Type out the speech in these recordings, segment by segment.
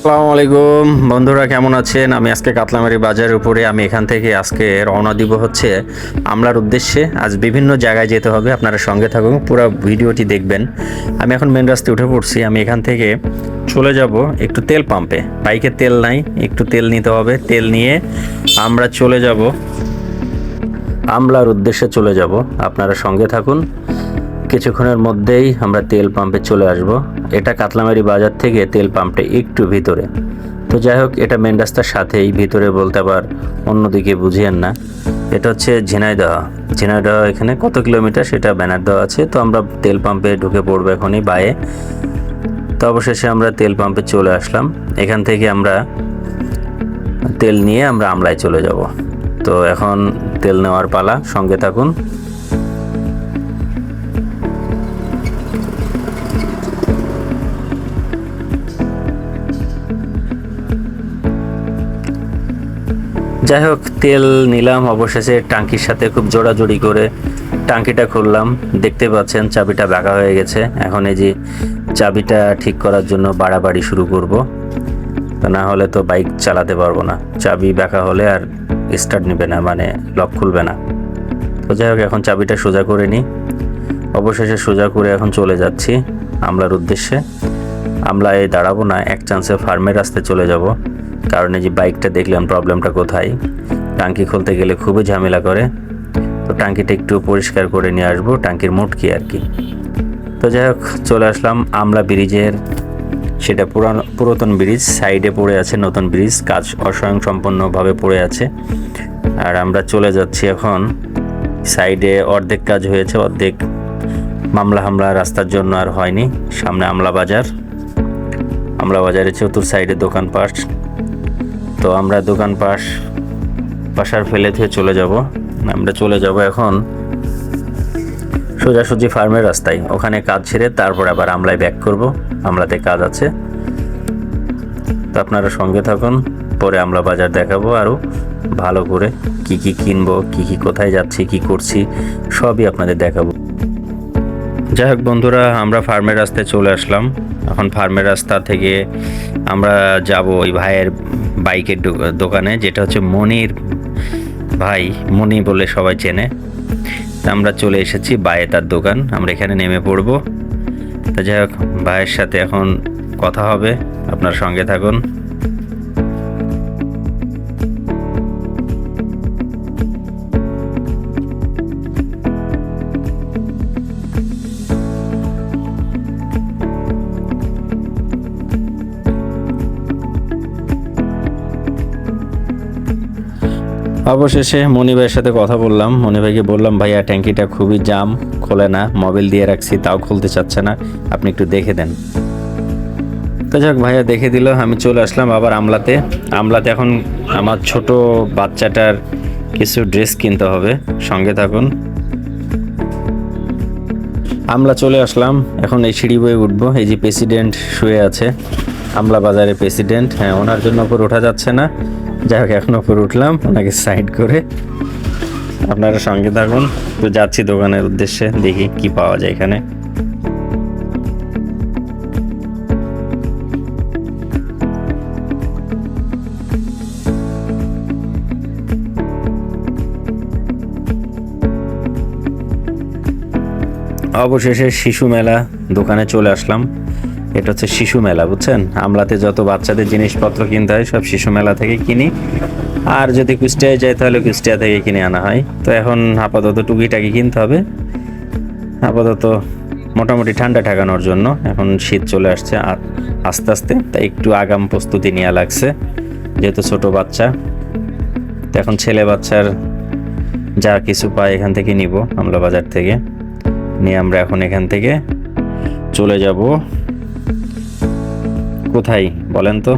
আসসালামু আলাইকুম বন্ধুরা, কেমন আছেন? আমি আজকে কাতলামারি বাজারের উপরে আমি এখান থেকে আজকে রওনা দিব হচ্ছে আমলার উদ্দেশ্যে। আজ বিভিন্ন জায়গায় যেতে হবে, আপনারা সঙ্গে থাকুন, পুরো ভিডিওটি দেখবেন। আমি এখন মেন রাস্তায় উঠে পড়ছি। আমি এখান থেকে চলে যাব একটু তেল পাম্পে। বাইকে তেল নাই, একটু তেল নিতে হবে। তেল নিয়ে আমরা চলে যাব আমলার উদ্দেশ্যে চলে যাব। আপনারা সঙ্গে থাকুন, কিছুক্ষণের মধ্যেই আমরা তেল পাম্পে চলে আসব। এটা কাতলামারি বাজার থেকে তেল পাম্পটা একটু ভিতরে। তো যাই হোক, এটা মেন রাস্তার সাথেই, ভিতরে বলতে আবার অন্যদিকে বুঝিয়েন না। এটা হচ্ছে ঝিনাইদহ। এখানে কত কিলোমিটার সেটা ব্যানার দেওয়া আছে। তো আমরা তেল পাম্পে ঢুকে পড়বো এখনই বায়ে। তো অবশেষে আমরা তেল পাম্পে চলে আসলাম। এখান থেকে আমরা তেল নিয়ে আমরা আমলায় চলে যাব। তো এখন তেল নেওয়ার পালা, সঙ্গে থাকুন। যাই হোক, তেল নিলাম অবশেষে। টাঙ্কির সাথে খুব জোড়াজোড়ি করে টাঙ্কিটা খুললাম। দেখতে পাচ্ছেন চাবিটা বাঁকা হয়ে গেছে। এখন এই যে চাবিটা ঠিক করার জন্য বাড়াবাড়ি শুরু করব, তা না হলে তো বাইক চালাতে পারবো না। চাবি বাঁকা হলে আর স্টার্ট নেবে না, মানে লক খুলবে না। তো যাই হোক, এখন চাবিটা সোজা করে নিই। অবশেষে সোজা করে এখন চলে যাচ্ছি আমলার উদ্দেশ্যে। আমলায় দাঁড়াবো না, এক চান্সে ফার্মের রাস্তায় চলে যাব। কারণ এই যে বাইকটা দেখলাম প্রবলেমটা কোথায়। টাঙ্কি খুলতে গেলে খুবই ঝামেলা করে। তো টাঙ্কিটা একটু পরিষ্কার করে নিয়ে আসবো, টাঙ্কির মুটকি আর কি। তো যাই হোক, চলে আসলাম আমলা ব্রিজের। সেটা পুরাতন ব্রিজ, সাইডে পড়ে আছে নতুন ব্রিজ, কাজ অস্বয়ংসম্পূর্ণভাবে পড়ে আছে। আর আমরা চলে যাচ্ছি এখন সাইডে। অর্ধেক কাজ হয়েছে, অর্ধেক মামলা হামলা রাস্তার জন্য আর হয়নি। সামনে আমলা বাজারের চতুর সাইডে দোকানপাট। তো আমরা দোকান পাশার ফেলে ধুয়ে চলে যাব। আমরা চলে যাব এখন সোজাসুজি ফার্মের রাস্তায়। ওখানে কাজ ছেড়ে তারপর আবার আমলায় ব্যাক করব, আমলাতে কাজ আছে। তো আপনারা সঙ্গে থাকুন, পরে আমলা বাজার দেখাবো আরও ভালো করে। কি কি কিনবো, কি কি কোথায় যাচ্ছি, কি করছি, সবই আপনাদের দেখাবো। যাই হোক বন্ধুরা, আমরা ফার্মের রাস্তায় চলে আসলাম। এখন ফার্মের রাস্তা থেকে আমরা যাব ওই ভাইয়ের বাইকের দোকানে, যেটা হচ্ছে মনির ভাই, মনি বলে সবাই চেনে। তা আমরা চলে এসেছি বায়ে তার দোকান, আমরা এখানে নেমে পড়ব। তা যাই হোক, ভাইয়ের সাথে এখন কথা হবে, আপনার সঙ্গে থাকুন। অবশেষে মনি ভাইয়ের সাথে কথা বললাম। মনি ভাইকে বললাম, ভাইয়া ট্যাঙ্কিটা খুবই জাম, খোলে না, মোবিল দিয়ে রাখছি তাও খুলতে চাচ্ছে না, আপনি একটু দেখে দেন। তো যাক, ভাইয়া দেখে দিল। আমি চলে আসলাম আবার আমলাতে এখন আমার ছোট বাচ্চাটার কিছু ড্রেস কিনতে হবে, সঙ্গে থাকুন। আমলা চলে আসলাম, এখন এই সিঁড়ি বয়ে উঠবো। এই যে প্রেসিডেন্ট শুয়ে আছে, আমলা বাজারের প্রেসিডেন্ট। হ্যাঁ, ওনার জন্য উপর ওঠা যাচ্ছে না। যাই হোক, এখন উপর উঠলাম ওনাকে সাইড করে। আপনারা সঙ্গে থাকুন। তো যাচ্ছি দোকানের উদ্দেশ্যে, দেখি কি পাওয়া যায় এখানে। অবশেষে শিশু মেলা দোকানে চলে আসলাম। এটা হচ্ছে শিশু মেলা, বুঝছেন? আমলাতে যত বাচ্চাদের জিনিসপত্র কিনতে হয় সব শিশু মেলা থেকে কিনি। আর যদি কুষ্টিয়ায় যাই তাহলে কুষ্টিয়া থেকে কিনে আনা হয়। তো এখন আপাতত টুকিটাকি কিনতে হবে, আপাতত মোটামুটি ঠান্ডা ঠেকানোর জন্য। এখন শীত চলে আসছে আস্তে আস্তে, তাই একটু আগাম প্রস্তুতি নেওয়া লাগছে, যেহেতু ছোট বাচ্চা। তো এখন ছেলে বাচ্চার যা কিছু পাই এখান থেকে নিব, আমলা বাজার থেকে নিয়ে আমরা এখন এখান থেকে চলে যাব কোথায় বলেন তো?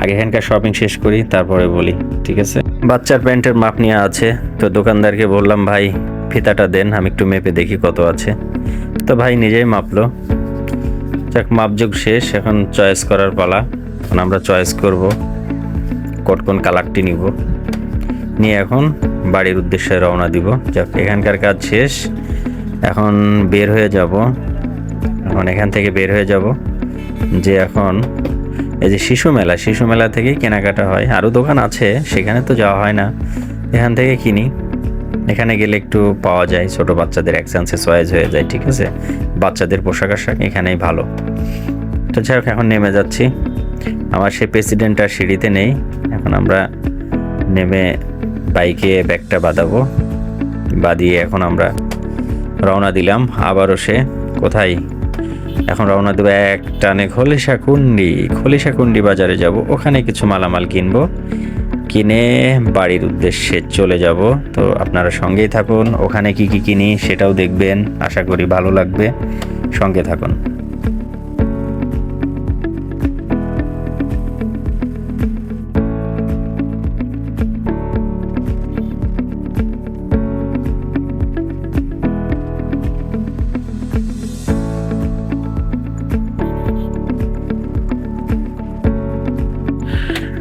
আগে এখানকার শপিং শেষ করি, তারপরে বলি, ঠিক আছে? বাচ্চার প্যান্টের মাপ নেওয়া আছে। তো দোকানদারকে বললাম, ভাই ফিতাটা দেন, আমি একটু মেপে দেখি কত আছে। তো ভাই নিজেই মাপলো। যাক, মাপযোগ শেষ, এখন চয়েস করার পালা। এখন আমরা চয়েস করব কোন কালারটি নিব, নিয়ে এখন বাড়ির উদ্দেশ্যে রওনা দিব। যাক, এখানকার কাজ শেষ, এখন বের হয়ে যাব। এখন এখান থেকে বের হয়ে যাব, যে এখন এই যে শিশু মেলা থেকে কেনাকাটা হয়, আরও দোকান আছে, সেখানে তো যাওয়া হয় না, এখান থেকে কিনি। এখানে গেলে একটু পাওয়া যায়, ছোট বাচ্চাদের এক্সেন্সে চয়েস হয়ে যায়, ঠিক আছে, বাচ্চাদের পোশাক আশাক এখানেই ভালো। তো যাই হোক, এখন নেমে যাচ্ছি। আমার সেই প্রেসিডেন্ট আর সিঁড়িতে নেই, এখন আমরা নেমে বাইকে ব্যাগটা বাঁধাবো, বাঁধিয়ে এখন আমরা রওনা দিলাম। আবারও সে কোথায়, এখন রওনা দেবো এক টানে খলিশাকুন্ডি বাজারে যাব, ওখানে কিছু মালামাল কিনবো, কিনে বাড়ির উদ্দেশ্যে চলে যাব। তো আপনারা সঙ্গেই থাকুন, ওখানে কি কি কিনি সেটাও দেখবেন, আশা করি ভালো লাগবে, সঙ্গে থাকুন।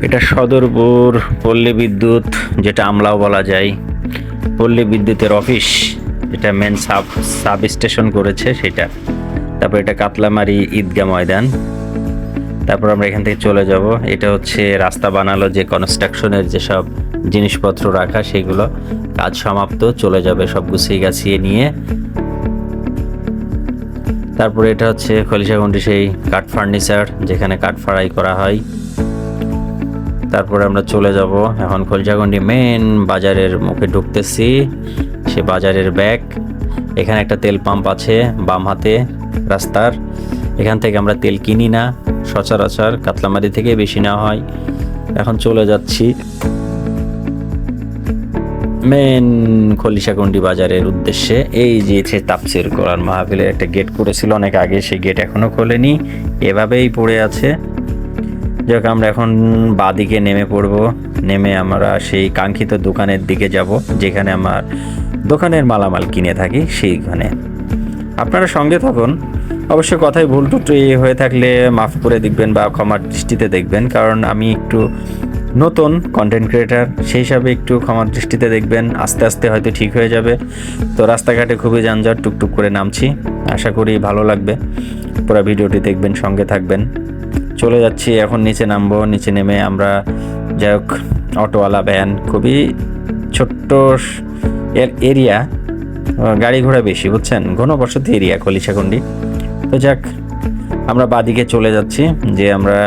এটা সদরপুর পল্লী বিদ্যুৎ, যেটা আমলাও বলা যায়, পল্লী বিদ্যুতের অফিস, এটা মেন সাব স্টেশন করেছে সেটা। তারপর এটা কাতলামারি ঈদগাহ ময়দান। তারপর আমরা এখান থেকে চলে যাব। এটা হচ্ছে রাস্তা বানালো, যে কনস্ট্রাকশনের যেসব জিনিসপত্র রাখা সেগুলো কাজ সমাপ্ত, চলে যাবে সব গুছিয়ে গাছিয়ে নিয়ে। তারপরে এটা হচ্ছে খলিশাকুন্ডি সেই কাঠ ফার্নিচার, যেখানে কাঠ ফাড়াই করা হয়। তারপরে আমরা চলে যাব এখন খলিশাকুন্ডি মেন বাজারের মুখে ঢুকতেছি, সে বাজারের ব্যাগ। এখানে একটা তেল পাম্প আছে বাম হাতে রাস্তার, এখান থেকে আমরা তেল কিনি না, সচরাচর কাতলামারি থেকে বেশি নেওয়া হয়। এখন চলে যাচ্ছি মেন খলিশাকুন্ডি বাজারের উদ্দেশ্যে। এই যে তাফসীর কোরআন মাহফিলের একটা গেট করেছিল অনেক আগে, সেই গেট এখনো খোলেনি, এভাবেই পড়ে আছে। যাক, আমরা এখন বাদিকে নেমে পড়ব, নেমে আমরা সেই কাঙ্ক্ষিত দোকানের দিকে যাব, যেখানে আমার দোকানের মালামাল কিনে থাকি সেইখানে। আপনারা সঙ্গে থাকুন, অবশ্যই কথায় ভুল টুটু হয়ে থাকলে মাফ করে দেখবেন বা ক্ষমার দৃষ্টিতে দেখবেন, কারণ আমি একটু নতুন কন্টেন্ট ক্রিয়েটার, সেই হিসাবে একটু ক্ষমার দৃষ্টিতে দেখবেন, আস্তে আস্তে হয়তো ঠিক হয়ে যাবে। তো রাস্তাঘাটে খুবই যানজট, টুকটুক করে নামছি, আশা করি ভালো লাগবে, পুরো ভিডিওটি দেখবেন, সঙ্গে থাকবেন। চলে যাচ্ছি এখন, নিচে নামবো, নিচে নেমে আমরা যাই হোক অটোওয়ালা ভ্যান, খুবই ছোট্ট এরিয়া, গাড়ি ঘোড়া বেশি, বুঝছেন, ঘনবসতি এরিয়া খলিশাকুন্ডি। তো যাক, আমরা বাদিকে চলে যাচ্ছি, যে আমরা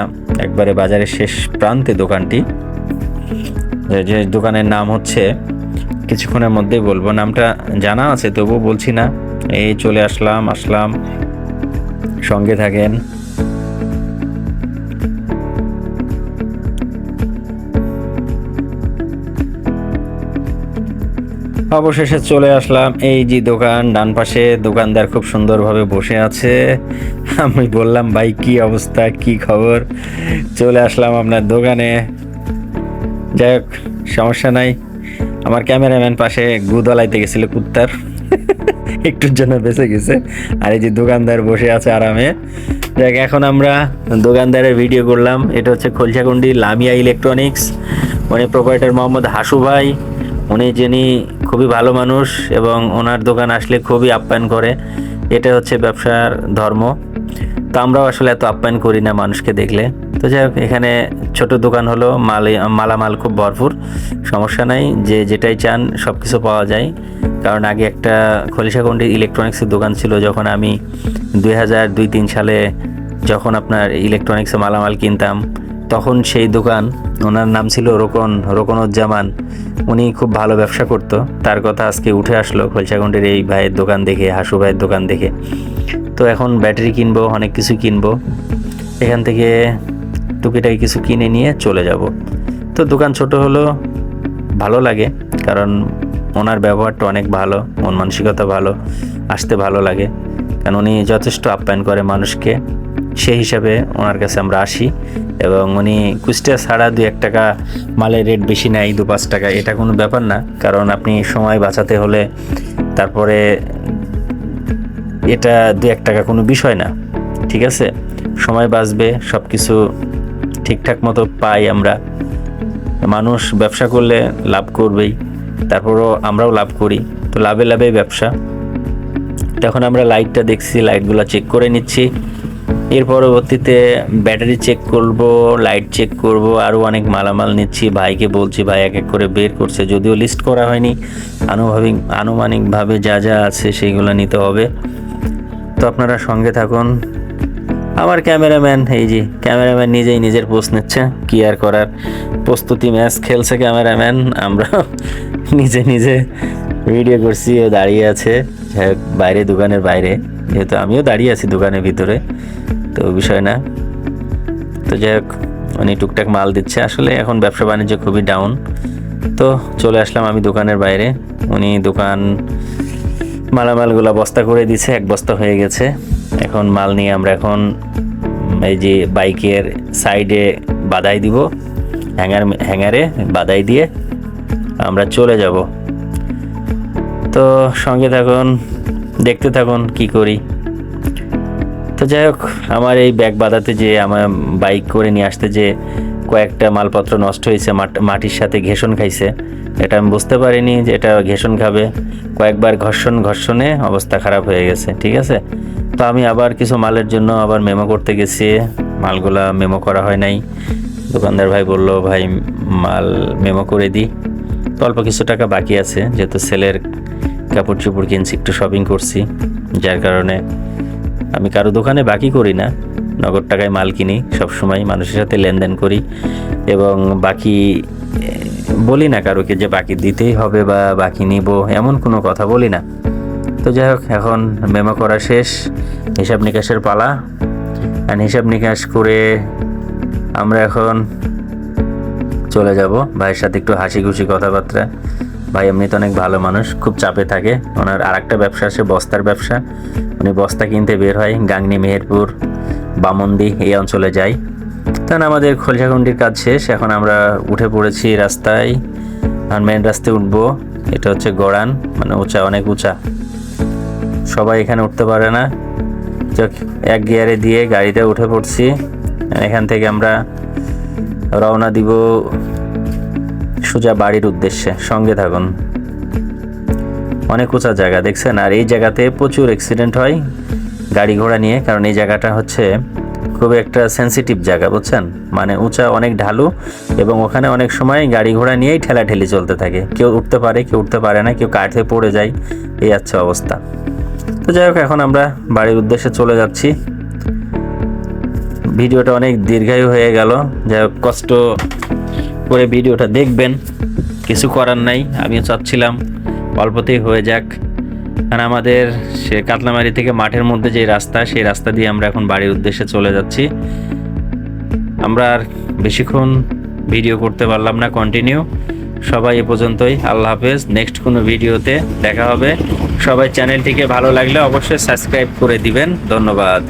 একবারে বাজারের শেষ প্রান্তে দোকানটি, যে দোকানের নাম হচ্ছে, কিছুক্ষণের মধ্যেই বলবো, নামটা জানা আছে তবুও বলছি না। এই চলে আসলাম, সঙ্গে থাকেন। অবশেষে চলে আসলাম, এই যে দোকান, ডান পাশে দোকানদার খুব সুন্দরভাবে বসে আছে। আমি বললাম, ভাই কি অবস্থা, কি খবর, চলে আসলাম আপনার দোকানে। যাই হোক, সমস্যা নাই, আমার ক্যামেরাম্যান পাশে গুদলাইতে গেছিল কুত্তার, একটুর জন্য বেঁচে গেছে, আর এই যে দোকানদার বসে আছে আরামে। দেখ, এখন আমরা দোকানদারের ভিডিও করলাম। এটা হচ্ছে খলিশাকুন্ডি লামিয়া ইলেকট্রনিক্স, উনি প্রোপাইটার মোহাম্মদ হাসু ভাই, যিনি খুবই ভালো মানুষ এবং ওনার দোকান আসলে খুবই আপ্যায়ন করে, এটা হচ্ছে ব্যবসার ধর্ম। তো আমরাও আসলে এত আপ্যায়ন করি না মানুষকে দেখলে। তো যাই হোক, এখানে ছোট দোকান হলো, মালামাল খুব ভরপুর, সমস্যা নাই, যে যেটাই চান সব কিছু পাওয়া যায়। কারণ আগে একটা খলিশাকুন্ডি ইলেকট্রনিক্সের দোকান ছিল, যখন আমি 2002-03 সালে যখন আপনার ইলেকট্রনিক্সে মালামাল কিনতাম, তখন সেই দোকান, ওনার নাম ছিল রোকনুজ্জামান, উনি খুব ভালো ব্যবসা করতো। তার কথা আজকে উঠে আসলো খলিশাকুন্ডির এই ভাইয়ের দোকান দেখে, হাসু ভাইয়ের দোকান দেখে। তো এখন ব্যাটারি কিনবো, অনেক কিছু কিনবো, এখান থেকে টুকিটাকি কিছু কিনে নিয়ে চলে যাব। তো দোকান ছোট হলো ভালো লাগে, কারণ ওনার ব্যবহারটা অনেক ভালো, মন মানসিকতা ভালো, আসতে ভালো লাগে, কারণ উনি যথেষ্ট আপ্যায়ন করে মানুষকে, সেই হিসাবে ওনার কাছে আমরা আসি। এবং উনি কুষ্টিয়া ছাড়া 2-1 টাকা মালের রেট বেশি নেয়, 2-5 টাকা, এটা কোনো ব্যাপার না, কারণ আপনি সময় বাঁচাতে হলে তারপরে এটা 2-1 টাকা কোনো বিষয় না, ঠিক আছে, সময় বাঁচবে, সব কিছু ঠিকঠাক মতো পাই আমরা। মানুষ ব্যবসা করলে লাভ করবেই, তারপরও আমরাও লাভ করি, তো লাভে লাভে ব্যবসা। তখন আমরা লাইটটা দেখছি, লাইটগুলো চেক করে নিচ্ছি, এর পরবর্তীতে ব্যাটারি চেক করব, লাইট চেক করব, আরও অনেক মালামাল নিচ্ছি। ভাইকে বলছি, ভাই এক এক করে বের করছে, যদিও লিস্ট করা হয়নি। আনুমানিকভাবে যা যা আছে সেইগুলো নিতে হবে। তো আপনারা সঙ্গে থাকুন। আমার ক্যামেরাম্যান, এই যে ক্যামেরাম্যান নিজেই নিজের পোস্ট নিচ্ছে, কি আর করার, প্রস্তুতি ম্যাচ খেলছে ক্যামেরাম্যান, আমরা নিজে নিজে ভিডিও করছি। ও দাঁড়িয়ে আছে বাইরে, দোকানের বাইরে, যেহেতু আমিও দাঁড়িয়ে আছি দোকানের ভিতরে, তো বিষয় না। তো যাই হোক, উনি টুকটাক মাল দিচ্ছে। আসলে এখন ব্যবসা বাণিজ্য খুবই ডাউন। তো চলে আসলাম আমি দোকানের বাইরে, উনি দোকান মালামালগুলো বস্তা করে দিছে, এক বস্তা হয়ে গেছে। এখন মাল নিয়ে আমরা এখন এই যে বাইকের সাইডে বাদাই দিব, হ্যাঙ্গারে বাদাই দিয়ে আমরা চলে যাব। তো সঙ্গে থাকুন, দেখতে থাকুন কি করি। তো যাই হোক, আমার এই ব্যাগ বাঁধাতে যে আমার বাইক করে নিয়ে আসতে যে কয়েকটা মালপত্র নষ্ট হয়েছে, মাটির সাথে ঘেঁষণ খাইছে, এটা আমি বুঝতে পারিনি যে এটা ঘেঁষণ খাবে। কয়েকবার ঘর্ষণে অবস্থা খারাপ হয়ে গেছে, ঠিক আছে। তো আমি আবার কিছু মালের জন্য আবার মেমো করতে গেছি, মালগুলা মেমো করা হয় নাই। দোকানদার ভাই বলল, ভাই মাল মেমো করে দিই। তো অল্প কিছু টাকা বাকি আছে, যেহেতু ছেলের কাপড় চোপড় কিনছি, একটু শপিং করছি, যার কারণে আমি কারো দোকানে বাকি করি না, নগদ টাকায় মাল কিনি, সবসময় মানুষের সাথে লেনদেন করি এবং বাকি বলি না কারোকে যে বাকি দিতেই হবে বা বাকি নিব, এমন কোনো কথা বলি না। তো যাই হোক, এখন মেমো করা শেষ, হিসাব নিকাশের পালা। আর হিসাব নিকাশ করে আমরা এখন চলে যাব ভাইয়ের সাথে একটু হাসি খুশি কথাবার্তা। ভাই এমনিতে অনেক ভালো মানুষ, খুব চাপে থাকে। ওনার আরেকটা ব্যবসা আছে, বস্তার ব্যবসা। উনি বস্তা কিনতে বের হয়, গাংনী, মেহেরপুর, বামন্দি এই অঞ্চলে যায়। তখন আমাদের খোলসাখুন্ডির কাজ শেষ, এখন আমরা উঠে পড়েছি রাস্তায়। আর মেন রাস্তায় উঠবো, এটা হচ্ছে গড়ান, মানে উঁচা, অনেক উঁচা, সবাই এখানে উঠতে পারে না। এক গিয়ারে দিয়ে গাড়িতে উঠে পড়ছি। এখান থেকে আমরা রওনা দিব সোজা বাড়ির উদ্দেশ্যে। সঙ্গে থাকুন। অনেক উঁচা জায়গা দেখছেন, আর এই জায়গাতে প্রচুর অ্যাক্সিডেন্ট হয় গাড়ি ঘোড়া নিয়ে, কারণ এই জায়গাটা হচ্ছে খুব একটা সেন্সিটিভ জায়গা, বুঝছেন, মানে উঁচা, অনেক ঢালু, এবং ওখানে অনেক সময় গাড়ি ঘোড়া নিয়েই ঠেলাঠেলি চলতে থাকে। কেউ উঠতে পারে, কেউ উঠতে পারে না, কেউ কাঠ হয়ে পড়ে যায়, এই আচ্ছা অবস্থা। তো যাই হোক, এখন আমরা বাড়ির উদ্দেশ্যে চলে যাচ্ছি। ভিডিওটা অনেক দীর্ঘায়ু হয়ে গেল, যাই হোক কষ্ট করে ভিডিওটা দেখবেন, কিছু করার নাই। আমিও চাচ্ছিলাম অল্পতেই হয়ে যাক, আর আমাদের সে কাতলামারি থেকে মাঠের মধ্যে যে রাস্তা, সেই রাস্তা দিয়ে আমরা এখন বাড়ির উদ্দেশ্যে চলে যাচ্ছি। আমরা আর বেশিক্ষণ ভিডিও করতে পারলাম না কন্টিনিউ। সবাই এ পর্যন্তই, আল্লাহ হাফেজ। নেক্সট কোনো ভিডিওতে দেখা হবে। সবাই চ্যানেলটিকে ভালো লাগলে অবশ্যই সাবস্ক্রাইব করে দিবেন। ধন্যবাদ।